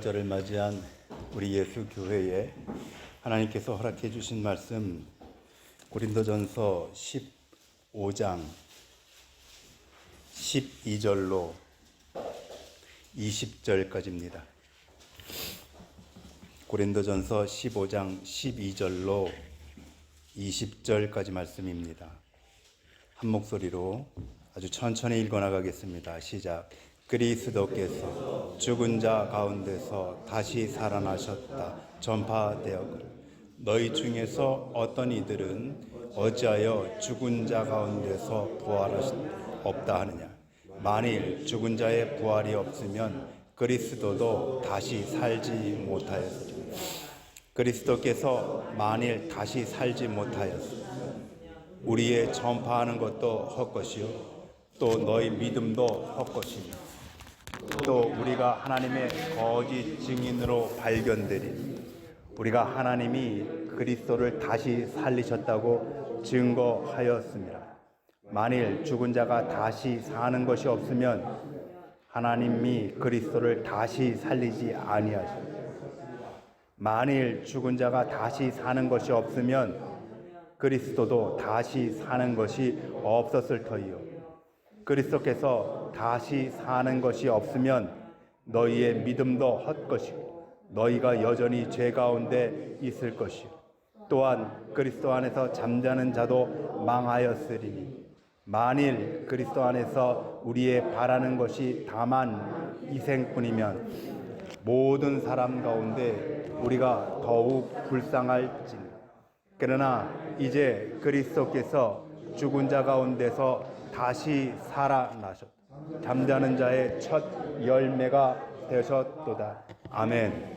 부활절을 맞이한 우리 예수 교회에 하나님께서 허락해 주신 말씀 고린도전서 15장 12절로 20절까지입니다. 고린도전서 15장 12절로 20절까지 말씀입니다. 한 목소리로 아주 천천히 읽어나가겠습니다. 시작. 그리스도께서 죽은 자 가운데서 다시 살아나셨다 전파되었거늘 너희 중에서 어떤 이들은 어찌하여 죽은 자 가운데서 부활하셨다 없다 하느냐. 만일 죽은 자의 부활이 없으면 그리스도도 다시 살지 못하였으리라. 그리스도께서 만일 다시 살지 못하였으면 우리의 전파하는 것도 헛것이요 또 너희 믿음도 헛것이며 또 우리가 하나님의 거짓 증인으로 발견되리니 우리가 하나님이 그리스도를 다시 살리셨다고 증거하였습니다. 만일 죽은 자가 다시 사는 것이 없으면 하나님이 그리스도를 다시 살리지 아니하시고 만일 죽은 자가 다시 사는 것이 없으면 그리스도도 다시 사는 것이 없었을 터이요 그리스도께서 다시 사는 것이 없으면 너희의 믿음도 헛것이고 너희가 여전히 죄 가운데 있을 것이요 또한 그리스도 안에서 잠자는 자도 망하였으리니 만일 그리스도 안에서 우리의 바라는 것이 다만 이생뿐이면 모든 사람 가운데 우리가 더욱 불쌍할지니 그러나 이제 그리스도께서 죽은 자 가운데서 다시 살아나셨다. 잠자는 자의 첫 열매가 되셨도다. 아멘.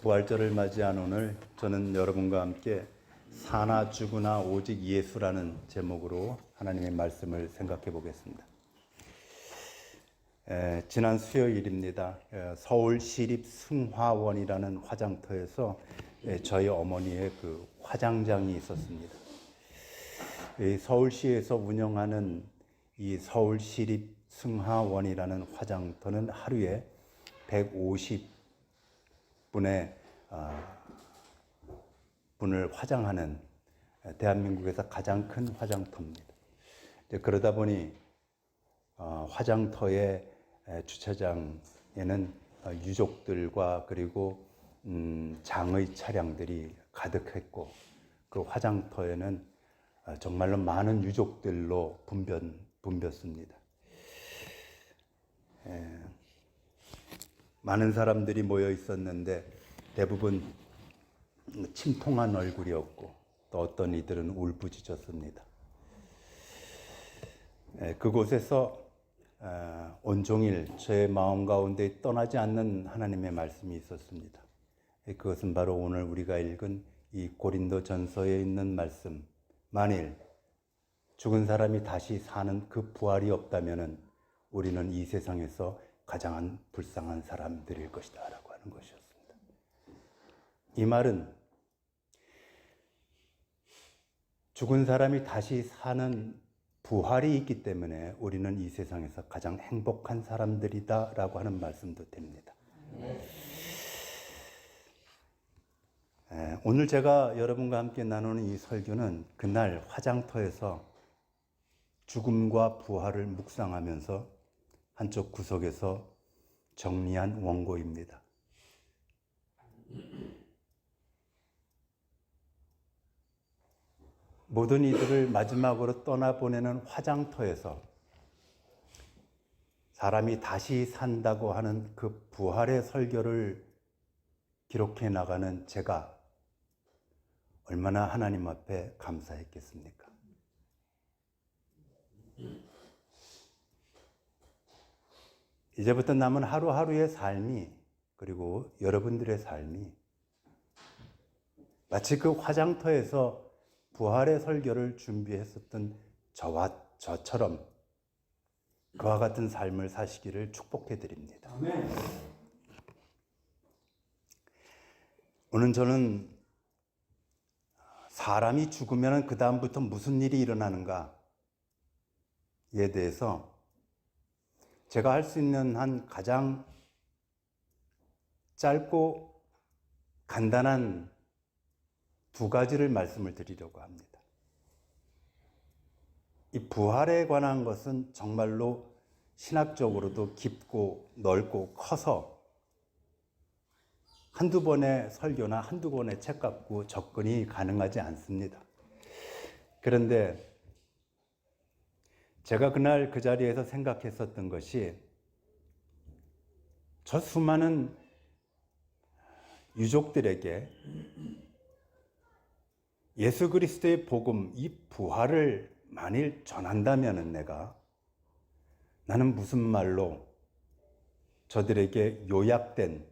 부활절을 맞이한 오늘 저는 여러분과 함께 사나 죽으나 오직 예수라는 제목으로 하나님의 말씀을 생각해 보겠습니다. 지난 수요일입니다. 서울시립승화원이라는 화장터에서 저희 어머니의 그 화장장이 있었습니다. 서울시에서 운영하는 이 서울시립승화원이라는 화장터는 하루에 150분의 분을 화장하는 대한민국에서 가장 큰 화장터입니다. 그러다 보니 화장터의 주차장에는 유족들과 그리고 장의 차량들이 가득했고 그 화장터에는 정말로 많은 유족들로 붐볐습니다. 많은 사람들이 모여 있었는데 대부분 침통한 얼굴이었고 또 어떤 이들은 울부짖었습니다. 그곳에서 온종일 저의 마음 가운데 떠나지 않는 하나님의 말씀이 있었습니다. 그것은 바로 오늘 우리가 읽은 이 고린도전서에 있는 말씀. 만일 죽은 사람이 다시 사는 그 부활이 없다면 우리는 이 세상에서 가장 불쌍한 사람들일 것이다 라고 하는 것이었습니다. 이 말은 죽은 사람이 다시 사는 부활이 있기 때문에 우리는 이 세상에서 가장 행복한 사람들이다 라고 하는 말씀도 됩니다. 오늘 제가 여러분과 함께 나누는 이 설교는 그날 화장터에서 죽음과 부활을 묵상하면서 한쪽 구석에서 정리한 원고입니다. 모든 이들을 마지막으로 떠나보내는 화장터에서 사람이 다시 산다고 하는 그 부활의 설교를 기록해 나가는 제가 얼마나 하나님 앞에 감사했겠습니까? 이제부터 남은 하루하루의 삶이 그리고 여러분들의 삶이 마치 그 화장터에서 부활의 설교를 준비했었던 저와 저처럼 그와 같은 삶을 사시기를 축복해 드립니다. 오늘 저는 사람이 죽으면 그 다음부터 무슨 일이 일어나는가에 대해서 제가 할 수 있는 한 가장 짧고 간단한 두 가지를 말씀을 드리려고 합니다. 이 부활에 관한 것은 정말로 신학적으로도 깊고 넓고 커서 한두 번의 설교나 한두 권의 책 갖고 접근이 가능하지 않습니다. 그런데 제가 그날 그 자리에서 생각했었던 것이 저 수많은 유족들에게 예수 그리스도의 복음, 이 부활을 만일 전한다면은 나는 무슨 말로 저들에게 요약된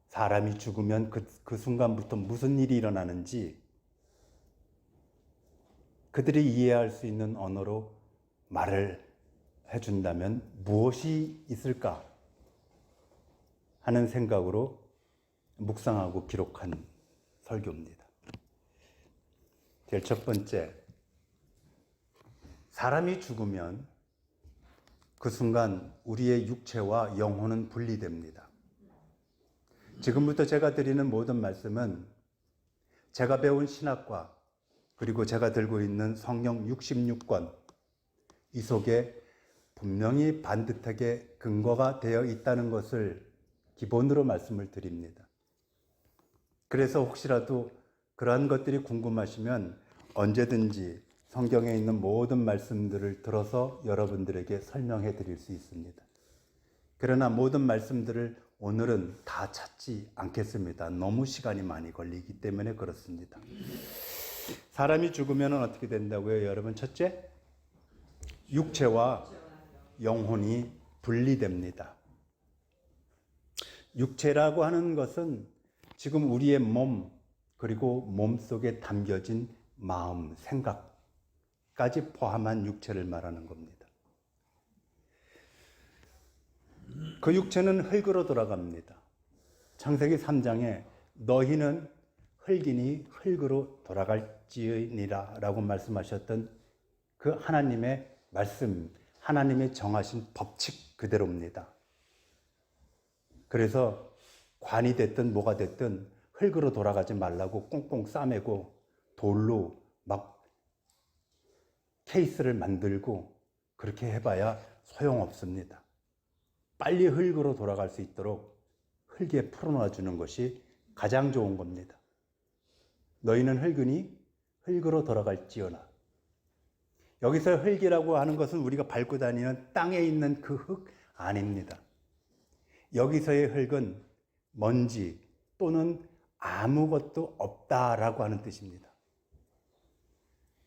사람이 죽으면 그 순간부터 무슨 일이 일어나는지 그들이 이해할 수 있는 언어로 말을 해준다면 무엇이 있을까 하는 생각으로 묵상하고 기록한 설교입니다. 제일 첫 번째, 사람이 죽으면 그 순간 우리의 육체와 영혼은 분리됩니다. 지금부터 제가 드리는 모든 말씀은 제가 배운 신학과 그리고 제가 들고 있는 성경 66권 이 속에 분명히 반듯하게 근거가 되어 있다는 것을 기본으로 말씀을 드립니다. 그래서 혹시라도 그러한 것들이 궁금하시면 언제든지 성경에 있는 모든 말씀들을 들어서 여러분들에게 설명해 드릴 수 있습니다. 그러나 모든 말씀들을 오늘은 다 찾지 않겠습니다. 너무 시간이 많이 걸리기 때문에 그렇습니다. 사람이 죽으면 어떻게 된다고요, 여러분? 첫째, 육체와 영혼이 분리됩니다. 육체라고 하는 것은 지금 우리의 몸, 그리고 몸 속에 담겨진 마음, 생각까지 포함한 육체를 말하는 겁니다. 그 육체는 흙으로 돌아갑니다. 창세기 3장에 너희는 흙이니 흙으로 돌아갈지니라 라고 말씀하셨던 그 하나님의 말씀, 하나님의 정하신 법칙 그대로입니다. 그래서 관이 됐든 뭐가 됐든 흙으로 돌아가지 말라고 꽁꽁 싸매고 돌로 막 케이스를 만들고 그렇게 해봐야 소용없습니다. 빨리 흙으로 돌아갈 수 있도록 흙에 풀어놔 주는 것이 가장 좋은 겁니다. 너희는 흙이니 흙으로 돌아갈지어다. 여기서 흙이라고 하는 것은 우리가 밟고 다니는 땅에 있는 그 흙 아닙니다. 여기서의 흙은 먼지 또는 아무것도 없다라고 하는 뜻입니다.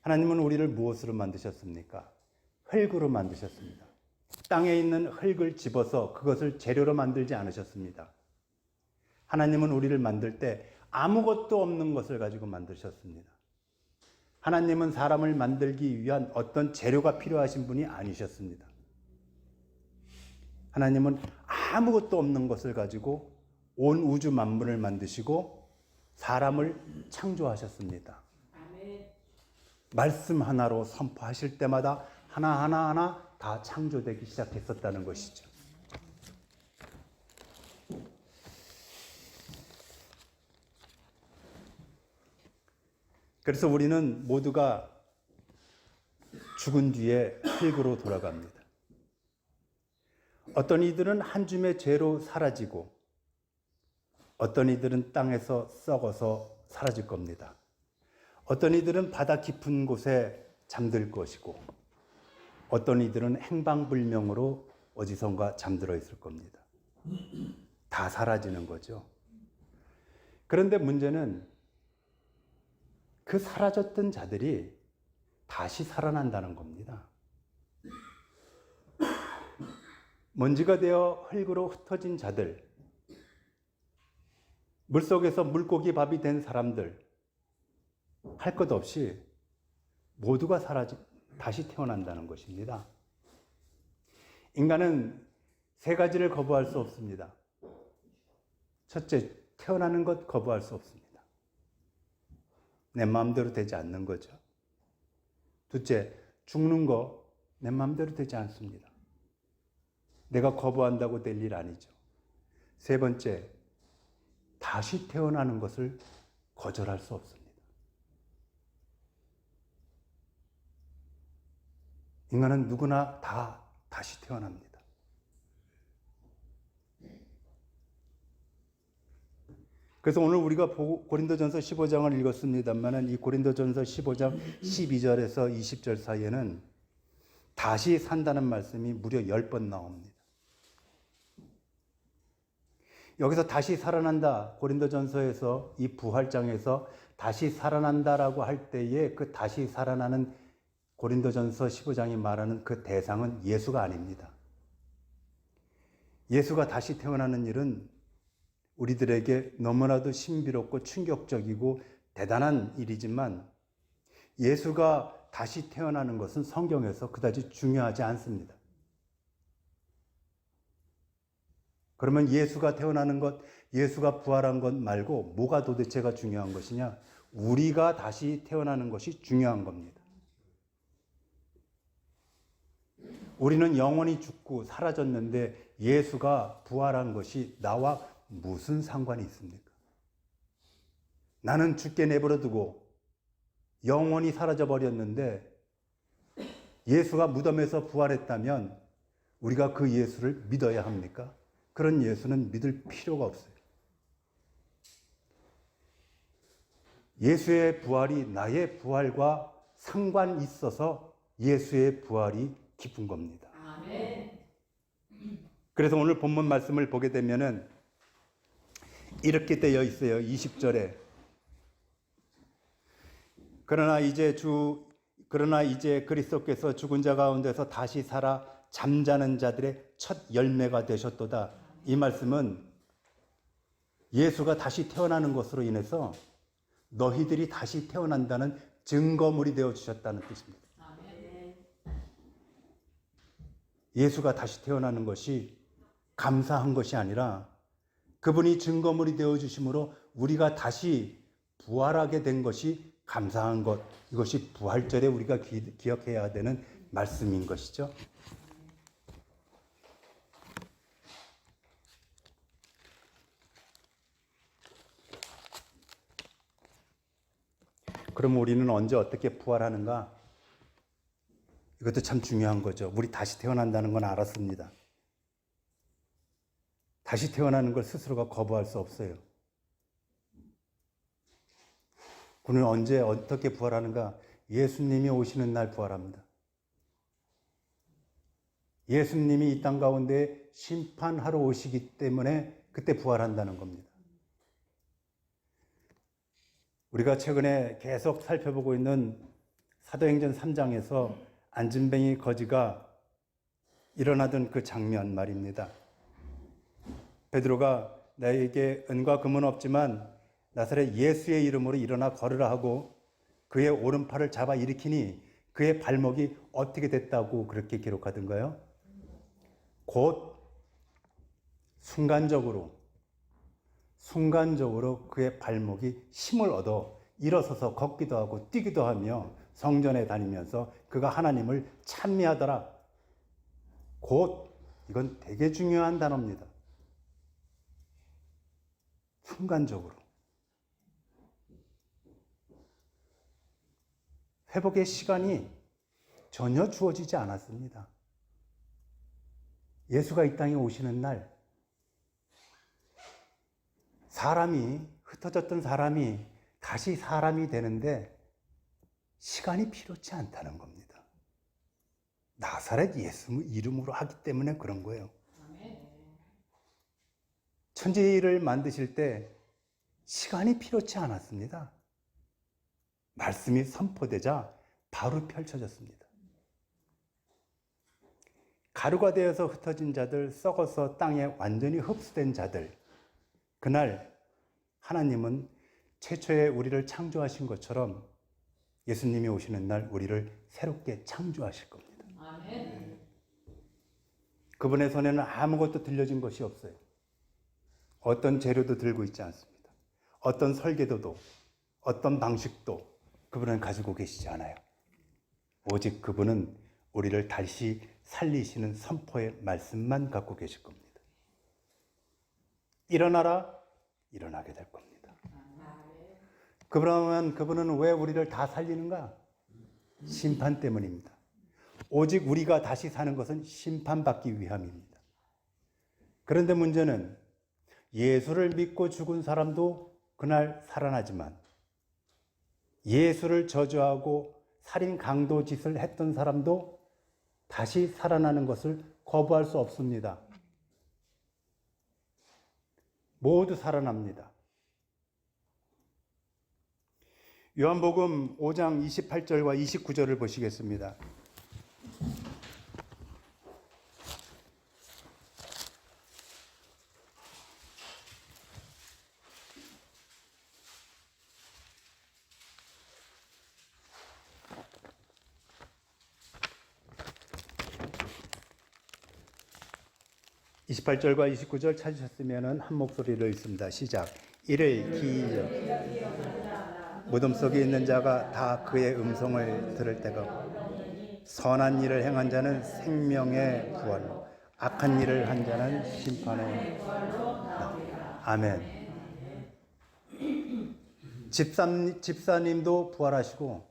하나님은 우리를 무엇으로 만드셨습니까? 흙으로 만드셨습니다. 땅에 있는 흙을 집어서 그것을 재료로 만들지 않으셨습니다. 하나님은 우리를 만들 때 아무것도 없는 것을 가지고 만드셨습니다. 하나님은 사람을 만들기 위한 어떤 재료가 필요하신 분이 아니셨습니다. 하나님은 아무것도 없는 것을 가지고 온 우주 만물을 만드시고 사람을 창조하셨습니다. 아멘. 말씀 하나로 선포하실 때마다 하나하나 다 창조되기 시작했었다는 것이죠. 그래서 우리는 모두가 죽은 뒤에 흙으로 돌아갑니다. 어떤 이들은 한 줌의 죄로 사라지고 어떤 이들은 땅에서 썩어서 사라질 겁니다. 어떤 이들은 바다 깊은 곳에 잠들 것이고 어떤 이들은 행방불명으로 어디선가 잠들어 있을 겁니다. 다 사라지는 거죠. 그런데 문제는 그 사라졌던 자들이 다시 살아난다는 겁니다. 먼지가 되어 흙으로 흩어진 자들, 물속에서 물고기 밥이 된 사람들, 할 것 없이 모두가 다시 태어난다는 것입니다. 인간은 세 가지를 거부할 수 없습니다. 첫째, 태어나는 것 거부할 수 없습니다. 내 마음대로 되지 않는 거죠. 둘째, 죽는 거 내 마음대로 되지 않습니다. 내가 거부한다고 될 일 아니죠. 세 번째, 다시 태어나는 것을 거절할 수 없습니다. 인간은 누구나 다 다시 태어납니다. 그래서 오늘 우리가 고린도전서 15장을 읽었습니다만 이 고린도전서 15장 12절에서 20절 사이에는 다시 산다는 말씀이 무려 10번 나옵니다. 여기서 다시 살아난다, 고린도전서에서 이 부활장에서 다시 살아난다라고 할 때에 그 다시 살아나는 고린도전서 15장이 말하는 그 대상은 예수가 아닙니다. 예수가 다시 태어나는 일은 우리들에게 너무나도 신비롭고 충격적이고 대단한 일이지만 예수가 다시 태어나는 것은 성경에서 그다지 중요하지 않습니다. 그러면 예수가 태어나는 것, 예수가 부활한 것 말고 뭐가 도대체가 중요한 것이냐? 우리가 다시 태어나는 것이 중요한 겁니다. 우리는 영원히 죽고 사라졌는데 예수가 부활한 것이 나와 무슨 상관이 있습니까? 나는 죽게 내버려 두고 영원히 사라져 버렸는데 예수가 무덤에서 부활했다면 우리가 그 예수를 믿어야 합니까? 그런 예수는 믿을 필요가 없어요. 예수의 부활이 나의 부활과 상관이 있어서 예수의 부활이 기쁜 겁니다. 아멘. 그래서 오늘 본문 말씀을 보게 되면은 이렇게 되어 있어요. 20절에 그러나 이제 그리스도께서 죽은 자 가운데서 다시 살아 잠자는 자들의 첫 열매가 되셨도다. 이 말씀은 예수가 다시 태어나는 것으로 인해서 너희들이 다시 태어난다는 증거물이 되어 주셨다는 뜻입니다. 예수가 다시 태어나는 것이 감사한 것이 아니라 그분이 증거물이 되어 주심으로 우리가 다시 부활하게 된 것이 감사한 것, 이것이 부활절에 우리가 기억해야 되는 말씀인 것이죠. 그럼 우리는 언제 어떻게 부활하는가? 이것도 참 중요한 거죠. 우리 다시 태어난다는 건 알았습니다. 다시 태어나는 걸 스스로가 거부할 수 없어요. 우리는 언제 어떻게 부활하는가? 예수님이 오시는 날 부활합니다. 예수님이 이 땅 가운데 심판하러 오시기 때문에 그때 부활한다는 겁니다. 우리가 최근에 계속 살펴보고 있는 사도행전 3장에서 안진뱅이 거지가 일어나던 그 장면 말입니다. 베드로가 나에게 은과 금은 없지만 나사렛 예수의 이름으로 일어나 걸으라 하고 그의 오른팔을 잡아 일으키니 그의 발목이 어떻게 됐다고 그렇게 기록하던가요? 곧 순간적으로 그의 발목이 힘을 얻어 일어서서 걷기도 하고 뛰기도 하며 성전에 다니면서 그가 하나님을 찬미하더라. 곧, 이건 되게 중요한 단어입니다. 순간적으로. 회복의 시간이 전혀 주어지지 않았습니다. 예수가 이 땅에 오시는 날, 흩어졌던 사람이 다시 사람이 되는데 시간이 필요치 않다는 겁니다. 나사렛 예수 이름으로 하기 때문에 그런 거예요. 천지를 만드실 때 시간이 필요치 않았습니다. 말씀이 선포되자 바로 펼쳐졌습니다. 가루가 되어서 흩어진 자들, 썩어서 땅에 완전히 흡수된 자들, 그날 하나님은 최초에 우리를 창조하신 것처럼 예수님이 오시는 날 우리를 새롭게 창조하실 겁니다. 아멘. 그분의 손에는 아무것도 들려진 것이 없어요. 어떤 재료도 들고 있지 않습니다. 어떤 설계도도, 어떤 방식도 그분은 가지고 계시지 않아요. 오직 그분은 우리를 다시 살리시는 선포의 말씀만 갖고 계실 겁니다. 일어나라, 일어나게 될 겁니다. 그러면 그분은 왜 우리를 다 살리는가? 심판 때문입니다. 오직 우리가 다시 사는 것은 심판받기 위함입니다. 그런데 문제는 예수를 믿고 죽은 사람도 그날 살아나지만 예수를 저주하고 살인 강도 짓을 했던 사람도 다시 살아나는 것을 거부할 수 없습니다. 모두 살아납니다. 요한복음 5장 28절과 29절을 보시겠습니다. 28절과 29절 찾으셨으면 한 목소리로 읽습니다. 시작. 이를 기여 무덤 속에 있는 자가 다 그의 음성을 들을 때가 선한 일을 행한 자는 생명의 부활로 악한 일을 한 자는 심판의 부활로. 아멘. 집사님도 부활하시고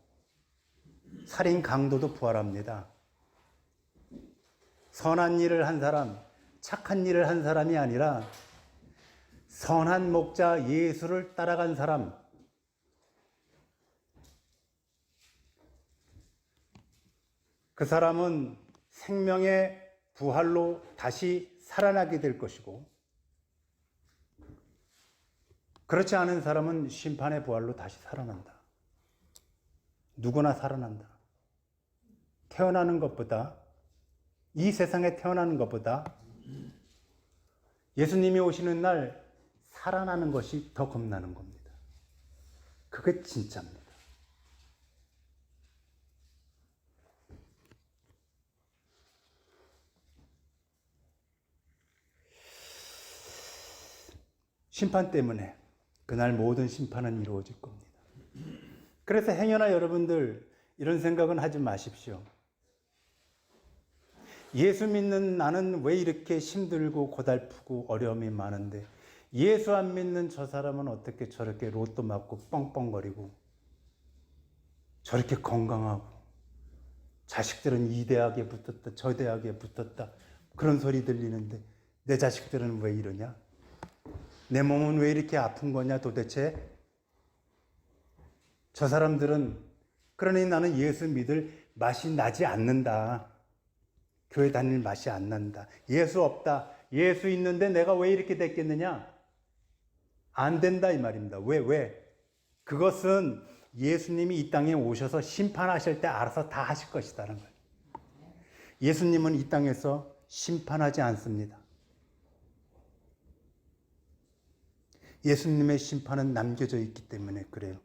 살인 강도도 부활합니다. 선한 일을 한 사람, 착한 일을 한 사람이 아니라 선한 목자 예수를 따라간 사람, 그 사람은 생명의 부활로 다시 살아나게 될 것이고, 그렇지 않은 사람은 심판의 부활로 다시 살아난다. 누구나 살아난다. 태어나는 것보다, 이 세상에 태어나는 것보다 예수님이 오시는 날 살아나는 것이 더 겁나는 겁니다. 그게 진짜입니다. 심판 때문에 그날 모든 심판은 이루어질 겁니다. 그래서 행여나 여러분들 이런 생각은 하지 마십시오. 예수 믿는 나는 왜 이렇게 힘들고 고달프고 어려움이 많은데 예수 안 믿는 저 사람은 어떻게 저렇게 로또 맞고 뻥뻥거리고 저렇게 건강하고 자식들은 이 대학에 붙었다 저 대학에 붙었다 그런 소리 들리는데 내 자식들은 왜 이러냐? 내 몸은 왜 이렇게 아픈 거냐 도대체? 저 사람들은 그러니 나는 예수 믿을 맛이 나지 않는다. 교회 다닐 맛이 안 난다. 예수 없다. 예수 있는데 내가 왜 이렇게 됐겠느냐? 안 된다 이 말입니다. 왜? 그것은 예수님이 이 땅에 오셔서 심판하실 때 알아서 다 하실 것이다는 거예요. 예수님은 이 땅에서 심판하지 않습니다. 예수님의 심판은 남겨져 있기 때문에 그래요.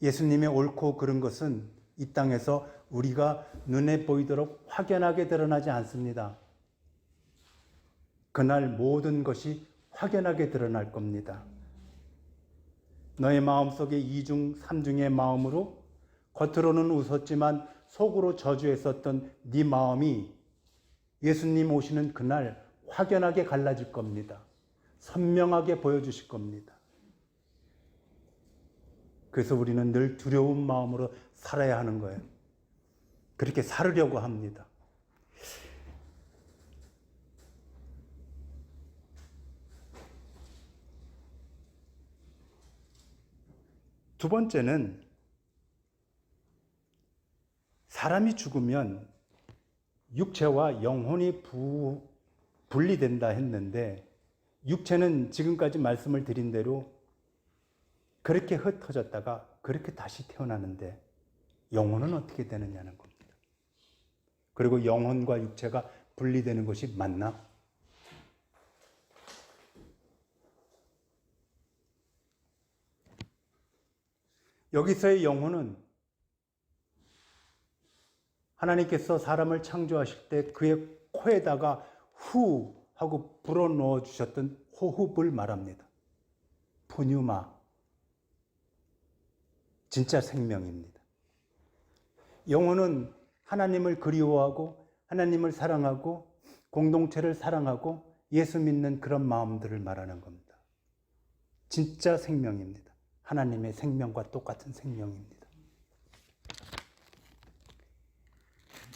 예수님의 옳고 그른 것은 이 땅에서 우리가 눈에 보이도록 확연하게 드러나지 않습니다. 그날 모든 것이 확연하게 드러날 겁니다. 너의 마음속에 이중 삼중의 마음으로 겉으로는 웃었지만 속으로 저주했었던 네 마음이 예수님 오시는 그날 확연하게 갈라질 겁니다. 선명하게 보여주실 겁니다. 그래서 우리는 늘 두려운 마음으로 살아야 하는 거예요. 그렇게 살으려고 합니다. 두 번째는 사람이 죽으면 육체와 영혼이 분리된다 했는데 육체는 지금까지 말씀을 드린 대로 그렇게 흩어졌다가 그렇게 다시 태어나는데 영혼은 어떻게 되느냐는 겁니다. 그리고 영혼과 육체가 분리되는 것이 맞나? 여기서의 영혼은 하나님께서 사람을 창조하실 때 그의 코에다가 후 하고 불어넣어 주셨던 호흡을 말합니다. 푸뉴마. 진짜 생명입니다. 영혼은 하나님을 그리워하고 하나님을 사랑하고 공동체를 사랑하고 예수 믿는 그런 마음들을 말하는 겁니다. 진짜 생명입니다. 하나님의 생명과 똑같은 생명입니다.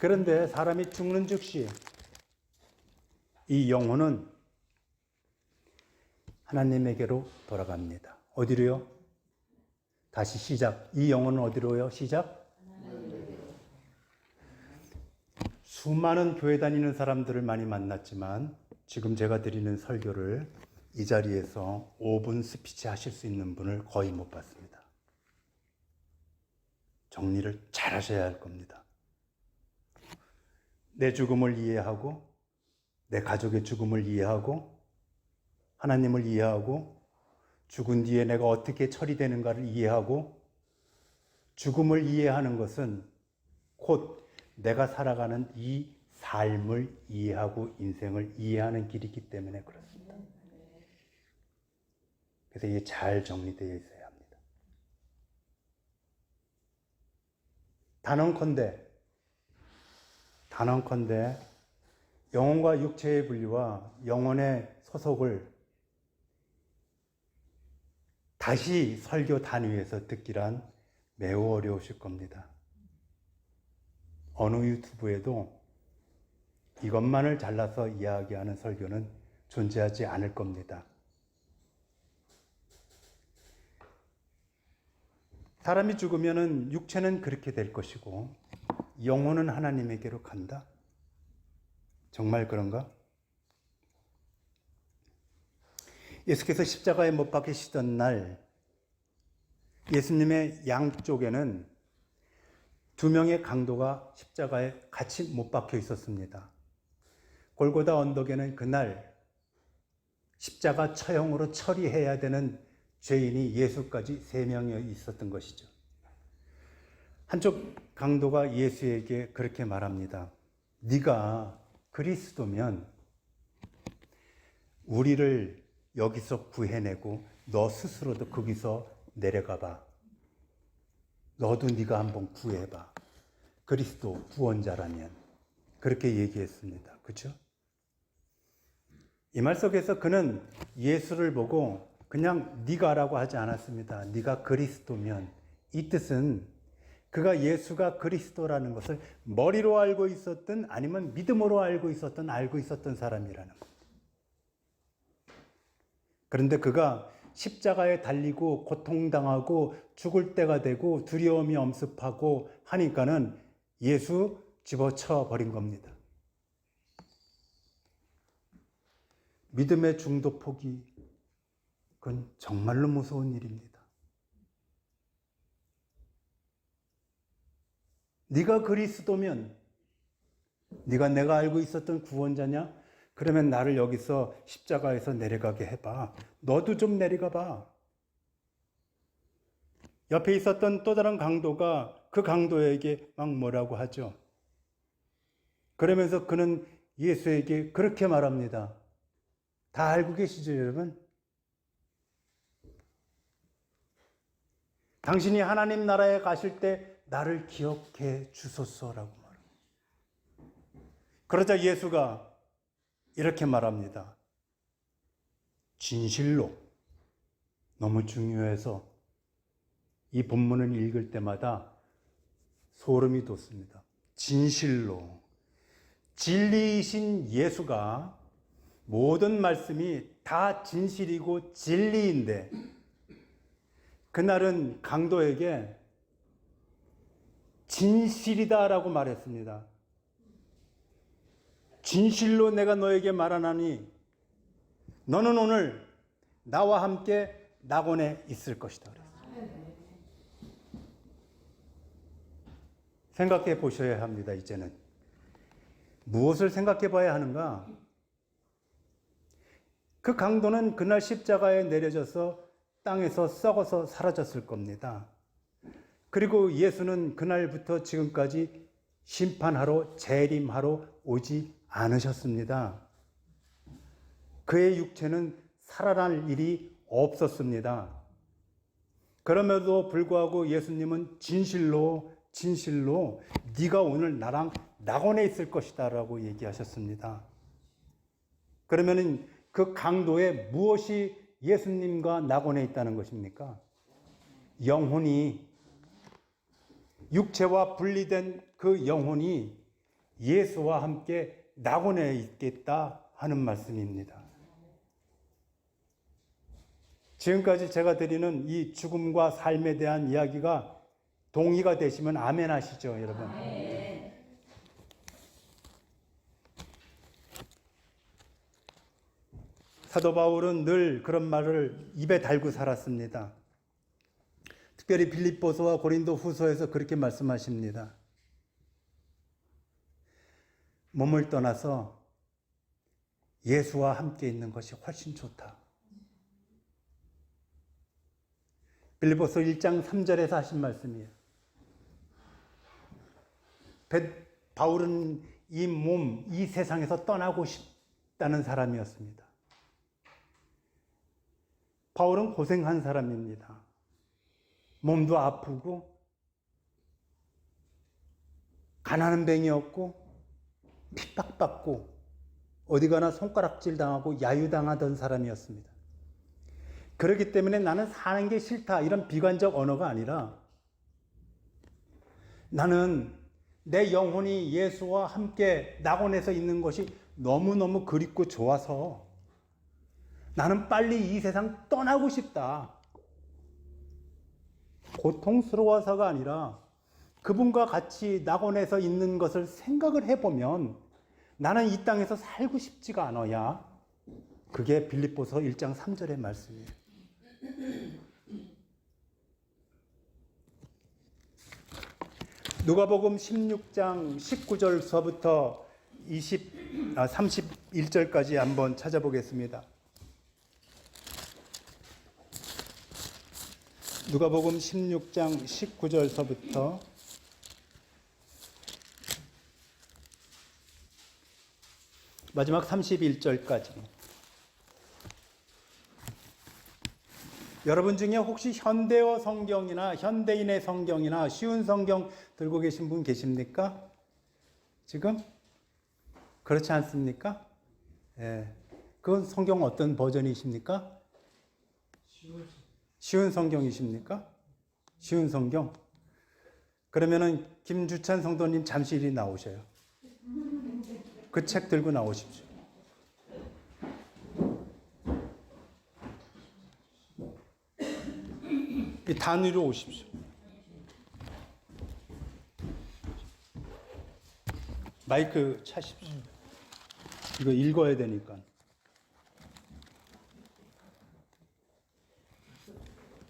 그런데 사람이 죽는 즉시 이 영혼은 하나님에게로 돌아갑니다. 어디로요? 다시 시작. 이 영혼은 어디로요? 시작. 수많은 교회 다니는 사람들을 많이 만났지만 지금 제가 드리는 설교를 이 자리에서 5분 스피치 하실 수 있는 분을 거의 못 봤습니다. 정리를 잘 하셔야 할 겁니다. 내 죽음을 이해하고 내 가족의 죽음을 이해하고 하나님을 이해하고 죽은 뒤에 내가 어떻게 처리되는가를 이해하고 죽음을 이해하는 것은 곧 내가 살아가는 이 삶을 이해하고 인생을 이해하는 길이기 때문에 그렇습니다. 그래서 이게 잘 정리되어 있어야 합니다. 단언컨대 영혼과 육체의 분리와 영혼의 소속을 다시 설교 단위에서 듣기란 매우 어려우실 겁니다. 어느 유튜브에도 이것만을 잘라서 이야기하는 설교는 존재하지 않을 겁니다. 사람이 죽으면은 육체는 그렇게 될 것이고 영혼은 하나님에게로 간다? 정말 그런가? 예수께서 십자가에 못 박히시던 날 예수님의 양쪽에는 두 명의 강도가 십자가에 같이 못 박혀 있었습니다. 골고다 언덕에는 그날 십자가 처형으로 처리해야 되는 죄인이 예수까지 3명이 있었던 것이죠. 한쪽 강도가 예수에게 그렇게 말합니다. 네가 그리스도면 우리를 여기서 구해내고 너 스스로도 거기서 내려가 봐. 너도 네가 한번 구해봐. 그리스도 구원자라면. 그렇게 얘기했습니다. 그렇죠? 이 말 속에서 그는 예수를 보고 그냥 네가라고 하지 않았습니다. 네가 그리스도면. 이 뜻은 그가 예수가 그리스도라는 것을 머리로 알고 있었든 아니면 믿음으로 알고 있었던 사람이라는 겁니다. 그런데 그가 십자가에 달리고 고통당하고 죽을 때가 되고 두려움이 엄습하고 하니까는 예수 집어쳐 버린 겁니다. 믿음의 중도 포기, 그건 정말로 무서운 일입니다. 네가 그리스도면, 네가 내가 알고 있었던 구원자냐? 그러면 나를 여기서 십자가에서 내려가게 해봐. 너도 좀 내려가 봐. 옆에 있었던 또 다른 강도가 그 강도에게 막 뭐라고 하죠. 그러면서 그는 예수에게 그렇게 말합니다. 다 알고 계시죠, 여러분? 당신이 하나님 나라에 가실 때 나를 기억해 주소서라고 말합니다. 그러자 예수가 이렇게 말합니다. 진실로, 너무 중요해서 이 본문을 읽을 때마다 소름이 돋습니다. 진실로, 진리이신 예수가 모든 말씀이 다 진실이고 진리인데 그날은 강도에게 진실이다라고 말했습니다. 진실로 내가 너에게 말하나니 너는 오늘 나와 함께 낙원에 있을 것이다. 생각해 보셔야 합니다. 이제는 무엇을 생각해 봐야 하는가? 그 강도는 그날 십자가에 내려져서 땅에서 썩어서 사라졌을 겁니다. 그리고 예수는 그날부터 지금까지 심판하러 재림하러 오지 않으셨습니다. 그의 육체는 살아날 일이 없었습니다. 그럼에도 불구하고 예수님은 진실로 진실로 네가 오늘 나랑 낙원에 있을 것이다 라고 얘기하셨습니다. 그러면은 그 강도에 무엇이 예수님과 낙원에 있다는 것입니까? 영혼이, 육체와 분리된 그 영혼이 예수와 함께 낙원에 있겠다 하는 말씀입니다. 지금까지 제가 드리는 이 죽음과 삶에 대한 이야기가 동의가 되시면 아멘 하시죠, 여러분. 사도 바울은 늘 그런 말을 입에 달고 살았습니다. 특별히 빌립보서와 고린도 후서에서 그렇게 말씀하십니다. 몸을 떠나서 예수와 함께 있는 것이 훨씬 좋다. 빌립보서 1장 3절에서 하신 말씀이에요. 바울은 이 몸, 이 세상에서 떠나고 싶다는 사람이었습니다. 바울은 고생한 사람입니다. 몸도 아프고 가난한 병이었고 핍박받고 어디 가나 손가락질 당하고 야유당하던 사람이었습니다. 그렇기 때문에 나는 사는 게 싫다 이런 비관적 언어가 아니라 나는 내 영혼이 예수와 함께 낙원에서 있는 것이 너무너무 그립고 좋아서 나는 빨리 이 세상 떠나고 싶다. 고통스러워서가 아니라 그분과 같이 낙원에서 있는 것을 생각을 해보면 나는 이 땅에서 살고 싶지가 않아야. 그게 빌립보서 1장 3절의 말씀이에요. 누가복음 16장 19절서부터 31절까지 한번 찾아보겠습니다. 누가복음 16장 19절서부터 마지막 31절까지. 여러분 중에 혹시 현대어 성경이나 현대인의 성경이나 쉬운 성경 들고 계신 분 계십니까? 지금? 그렇지 않습니까? 예. 그건 성경 어떤 버전이십니까? 쉬운 성경이십니까? 쉬운 성경? 그러면은 김주찬 성도님 잠시 이리 나오셔요. 그 책 들고 나오십시오. 이 단위로 오십시오. 마이크 차십시오. 이거 읽어야 되니까.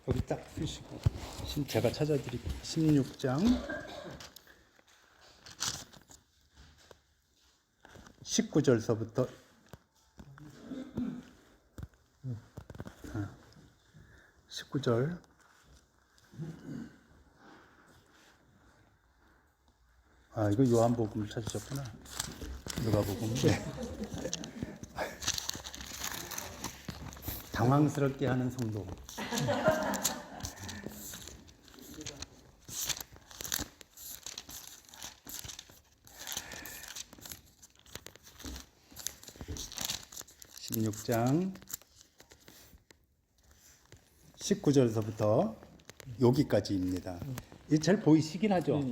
여기 딱 쓰시고. 제가 찾아드릴게요. 16장 19절서부터 19절. 아, 이거 요한복음 찾으셨구나. 누가복음. 네. 당황스럽게 하는 성도. (16장) 19절서부터 여기까지입니다. 이게 잘 보이시긴 하죠?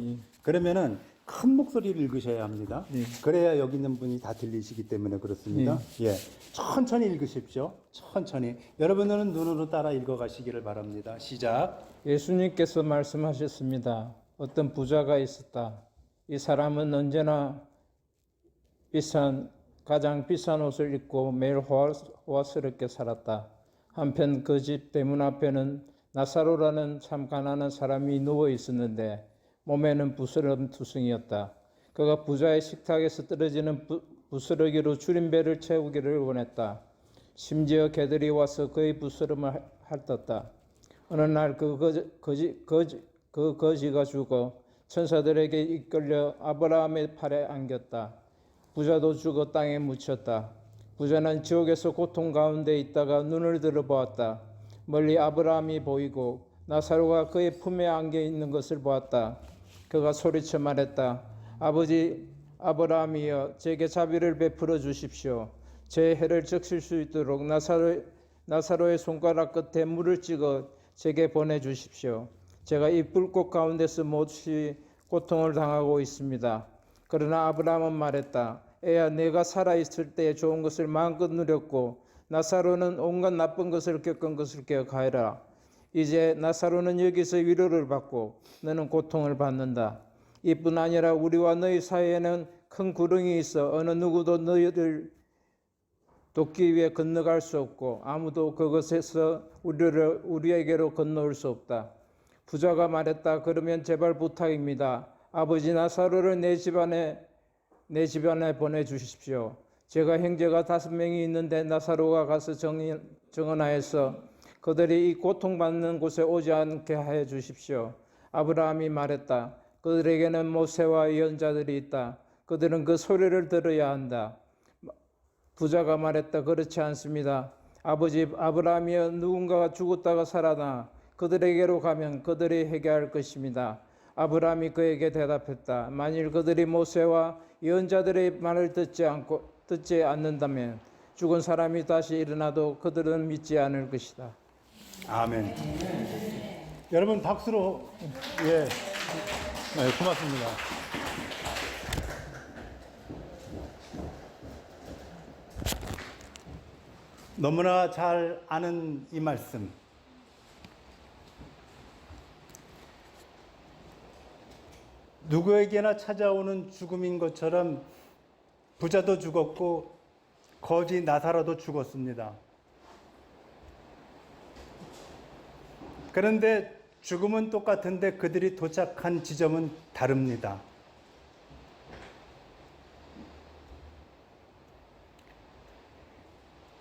그러면은 큰 목소리를 읽으셔야 합니다. 그래야 여기 있는 분이 다 들리시기 때문에 그렇습니다. 예, 천천히 읽으십시오. 천천히. 여러분들은 눈으로 따라 읽어가시기를 바랍니다. 시작. 예수님께서 말씀하셨습니다. 어떤 부자가 있었다. 이 사람은 언제나 가장 비싼 옷을 입고 매일 호화스럽게 살았다. 한편 그 집 대문 앞에는 나사로라는 참 가난한 사람이 누워 있었는데 몸에는 부스럼 투성이었다. 그가 부자의 식탁에서 떨어지는 부스러기로 줄임배를 채우기를 원했다. 심지어 개들이 와서 그의 부스럼을 핥았다. 어느 날 그 거지가 죽어 천사들에게 이끌려 아브라함의 팔에 안겼다. 부자도 죽어 땅에 묻혔다. 부자는 지옥에서 고통 가운데 있다가 눈을 들어보았다. 멀리 아브라함이 보이고 나사로가 그의 품에 안겨 있는 것을 보았다. 그가 소리쳐 말했다. 아버지 아브라함이여, 제게 자비를 베풀어 주십시오. 제 해를 적실 수 있도록 나사로의 손가락 끝에 물을 찍어 제게 보내주십시오. 제가 이 불꽃 가운데서 몹시 고통을 당하고 있습니다. 그러나 아브라함은 말했다. 애야, 내가 살아있을 때 좋은 것을 마음껏 누렸고 나사로는 온갖 나쁜 것을 겪은 것을 기억하여라. 이제 나사로는 여기서 위로를 받고 너는 고통을 받는다. 이뿐 아니라 우리와 너희 사이에는 큰 구렁이 있어 어느 누구도 너희를 돕기 위해 건너갈 수 없고 아무도 그것에서 우리에게로 건너올 수 없다. 부자가 말했다. 그러면 제발 부탁입니다. 아버지 나사로를 내 집안에 보내주십시오. 제가 형제가 5명이 있는데 나사로가 가서 정언하여서 그들이 이 고통받는 곳에 오지 않게 하여 주십시오. 아브라함이 말했다. 그들에게는 모세와 예언자들이 있다. 그들은 그 소리를 들어야 한다. 부자가 말했다. 그렇지 않습니다. 아버지 아브라함이여, 누군가가 죽었다가 살아나 그들에게로 가면 그들이 회개할 것입니다. 아브라함이 그에게 대답했다. 만일 그들이 모세와 예언자들의 말을 듣지 않는다면 죽은 사람이 다시 일어나도 그들은 믿지 않을 것이다. 아멘. 여러분 박수로 네, 고맙습니다. 너무나 잘 아는 이 말씀. 누구에게나 찾아오는 죽음인 것처럼 부자도 죽었고 거지 나사로도 죽었습니다. 그런데 죽음은 똑같은데 그들이 도착한 지점은 다릅니다.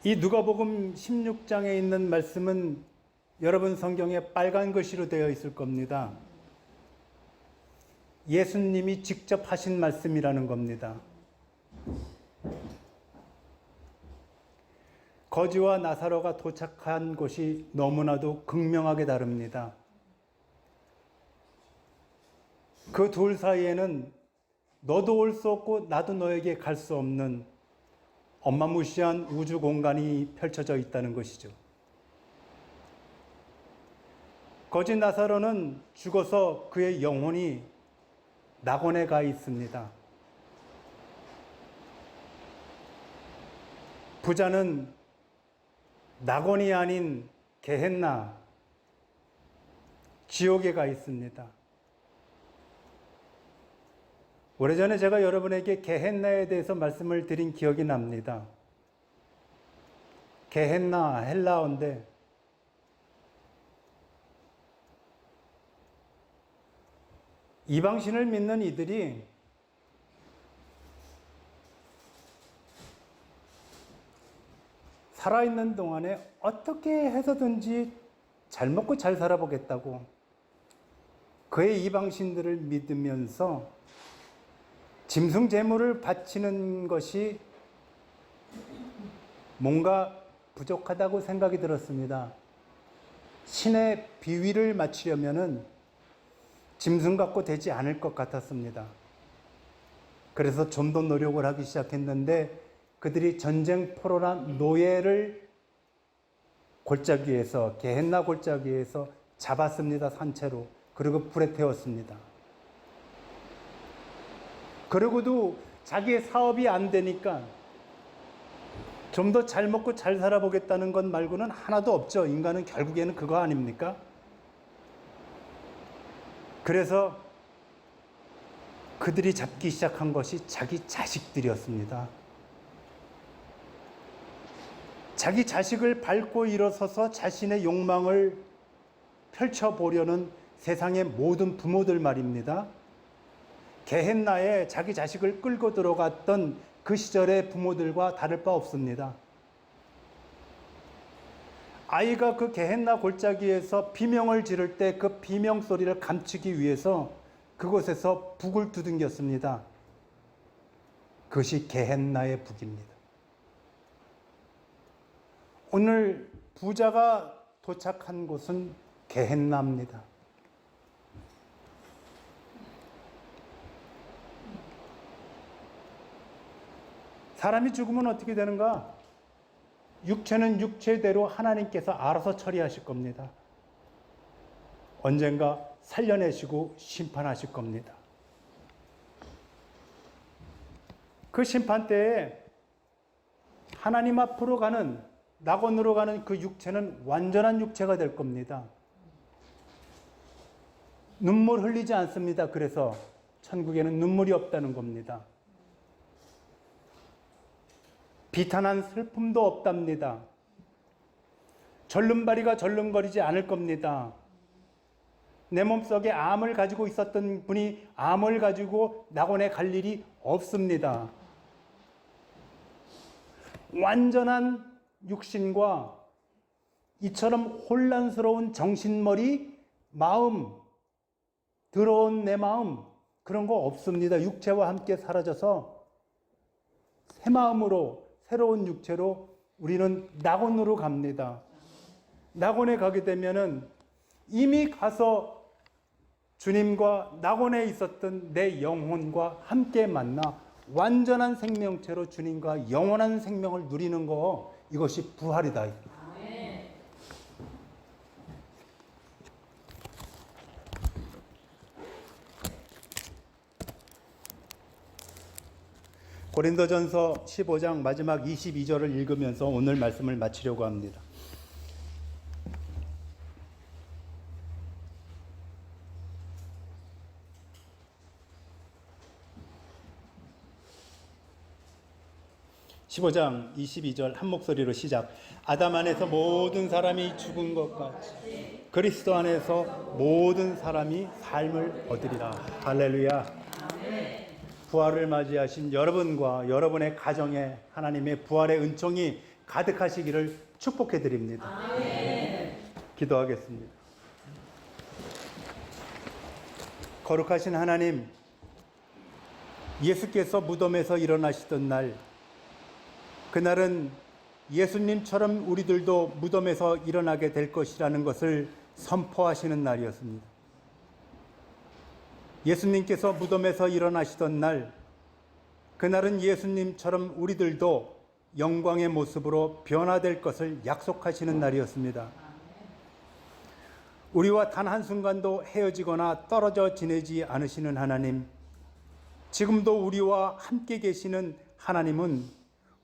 이 누가복음 16장에 있는 말씀은 여러분 성경에 빨간 글씨로 되어 있을 겁니다. 예수님이 직접 하신 말씀이라는 겁니다. 거지와 나사로가 도착한 곳이 너무나도 극명하게 다릅니다. 그 둘 사이에는 너도 올 수 없고 나도 너에게 갈 수 없는 어마무시한 우주 공간이 펼쳐져 있다는 것이죠. 거지 나사로는 죽어서 그의 영혼이 낙원에 가 있습니다. 부자는 낙원이 아닌 게헨나, 지옥에 가 있습니다. 오래전에 제가 여러분에게 게헨나에 대해서 말씀을 드린 기억이 납니다. 게헨나, 헬라어인데 이방신을 믿는 이들이 살아있는 동안에 어떻게 해서든지 잘 먹고 잘 살아보겠다고 그의 이방신들을 믿으면서 짐승 제물을 바치는 것이 뭔가 부족하다고 생각이 들었습니다. 신의 비위를 맞추려면은 짐승 갖고 되지 않을 것 같았습니다. 그래서 좀 더 노력을 하기 시작했는데 그들이 전쟁 포로나 노예를 골짜기에서, 게헨나 골짜기에서 잡았습니다. 산채로. 그리고 불에 태웠습니다. 그러고도 자기의 사업이 안 되니까 좀 더 잘 먹고 잘 살아보겠다는 것 말고는 하나도 없죠. 인간은 결국에는 그거 아닙니까? 그래서 그들이 잡기 시작한 것이 자기 자식들이었습니다. 자기 자식을 밟고 일어서서 자신의 욕망을 펼쳐보려는 세상의 모든 부모들 말입니다. 게헨나에 자기 자식을 끌고 들어갔던 그 시절의 부모들과 다를 바 없습니다. 아이가 그 게헨나 골짜기에서 비명을 지를 때 그 비명 소리를 감추기 위해서 그곳에서 북을 두둥겼습니다. 그것이 게헨나의 북입니다. 오늘 부자가 도착한 곳은 게헨나입니다. 사람이 죽으면 어떻게 되는가? 육체는 육체대로 하나님께서 알아서 처리하실 겁니다. 언젠가 살려내시고 심판하실 겁니다. 그 심판 때에 하나님 앞으로 가는, 낙원으로 가는 그 육체는 완전한 육체가 될 겁니다. 눈물 흘리지 않습니다. 그래서 천국에는 눈물이 없다는 겁니다. 비탄한 슬픔도 없답니다. 절름발이가 절름거리지 않을 겁니다. 내 몸속에 암을 가지고 있었던 분이 암을 가지고 낙원에 갈 일이 없습니다. 완전한 육신과 이처럼 혼란스러운 정신머리, 마음, 더러운 내 마음, 그런 거 없습니다. 육체와 함께 사라져서 새 마음으로, 새로운 육체로 우리는 낙원으로 갑니다. 낙원에 가게 되면은 이미 가서 주님과 낙원에 있었던 내 영혼과 함께 만나 완전한 생명체로 주님과 영원한 생명을 누리는 거, 이것이 부활이다. 고린도전서 15장 마지막 22절을 읽으면서 오늘 말씀을 마치려고 합니다. (15장 22절) 한 목소리로 시작. 아담 안에서 모든 사람이 죽은 것 같이 그리스도 안에서 모든 사람이 삶을 얻으리라. 할렐루야. 부활을 맞이하신 여러분과 여러분의 가정에 하나님의 부활의 은총이 가득하시기를 축복해 드립니다. 기도하겠습니다. 거룩하신 하나님, 예수께서 무덤에서 일어나시던 날, 그날은 예수님처럼 우리들도 무덤에서 일어나게 될 것이라는 것을 선포하시는 날이었습니다. 예수님께서 무덤에서 일어나시던 날, 그날은 예수님처럼 우리들도 영광의 모습으로 변화될 것을 약속하시는 날이었습니다. 우리와 단 한순간도 헤어지거나 떨어져 지내지 않으시는 하나님, 지금도 우리와 함께 계시는 하나님은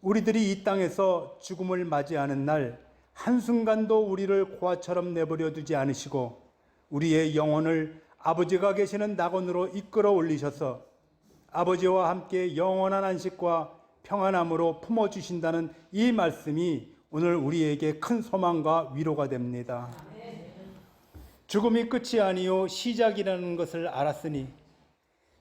우리들이 이 땅에서 죽음을 맞이하는 날 한순간도 우리를 고아처럼 내버려 두지 않으시고 우리의 영혼을 아버지가 계시는 낙원으로 이끌어 올리셔서 아버지와 함께 영원한 안식과 평안함으로 품어주신다는 이 말씀이 오늘 우리에게 큰 소망과 위로가 됩니다. 죽음이 끝이 아니요 시작이라는 것을 알았으니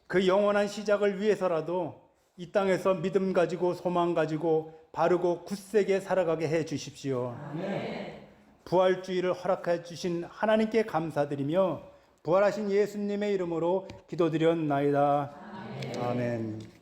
그 영원한 시작을 위해서라도 이 땅에서 믿음 가지고 소망 가지고 바르고 굳세게 살아가게 해 주십시오. 부활주의를 허락해 주신 하나님께 감사드리며 부활하신 예수님의 이름으로 기도드렸나이다. 아멘.